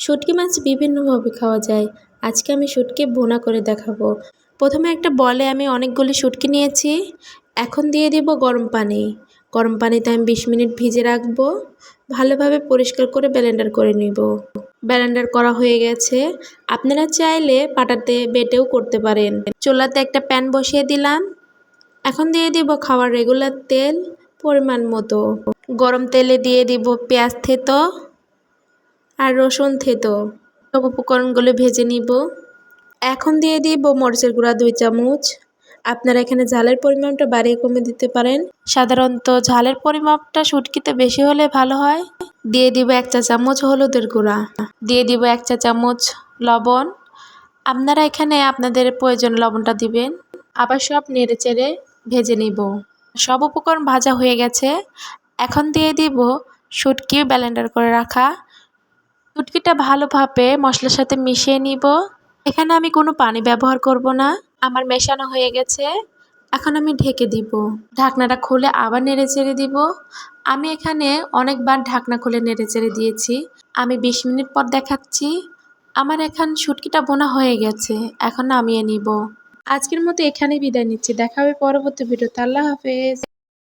শুটকি মাছ বিভিন্নভাবে খাওয়া যায়। আজকে আমি শুটকি ভুনা করে দেখাবো। প্রথমে একটা বলে আমি অনেকগুলি শুটকি নিয়েছি। এখন দিয়ে দিব গরম পানি। গরম পানিতে আমি 20 মিনিট ভিজে রাখবো। ভালোভাবে পরিষ্কার করে ব্লেন্ডার করে নিব। ব্লেন্ডার করা হয়ে গেছে। আপনারা চাইলে পাটাতে বেটেও করতে পারেন। চুলাতে একটা প্যান বসিয়ে দিলাম। এখন দিয়ে দিব খাওয়ার রেগুলার তেল পরিমাণ মতো। গরম তেলে দিয়ে দিব পেঁয়াজ থেতো আর রসুন থেতো। সব উপকরণগুলো ভেজে নিব। এখন দিয়ে দিব মরিচের গুঁড়া 2 চামচ। আপনারা এখানে ঝালের পরিমাণটা বাড়িয়ে কমে দিতে পারেন। সাধারণত ঝালের পরিমাপটা শুটকিতে বেশি হলে ভালো হয়। দিয়ে দিব 1 চা চামচ হলুদের গুঁড়া। দিয়ে দিব 1 চা চামচ লবণ। আপনারা এখানে আপনাদের প্রয়োজন লবণটা দিবেন। আবার সব নেড়েচেড়ে ভেজে নিব। সব উপকরণ ভাজা হয়ে গেছে। এখন দিয়ে দিব শুটকি ব্লেন্ডার করে রাখা। শুটকিটা ভালোভাবে মশলার সাথে মিশিয়ে নিব। এখানে আমি কোনো পানি ব্যবহার করব না। আমার মেশানো হয়ে গেছে। এখন আমি ঢেকে দিব। ঢাকনাটা খুলে আবার নেড়েচেড়ে দিব। আমি এখানে অনেকবার ঢাকনা খুলে নেড়েচেড়ে দিয়েছি। আমি 20 মিনিট পর দেখাচ্ছি। আমার এখন শুটকিটা বোনা হয়ে গেছে। এখন নামিয়ে নিব। আজকের মতো এখানেই বিদায় নিচ্ছি। দেখা হবে পরবর্তী ভিডিওতে। আল্লাহ হাফেজ।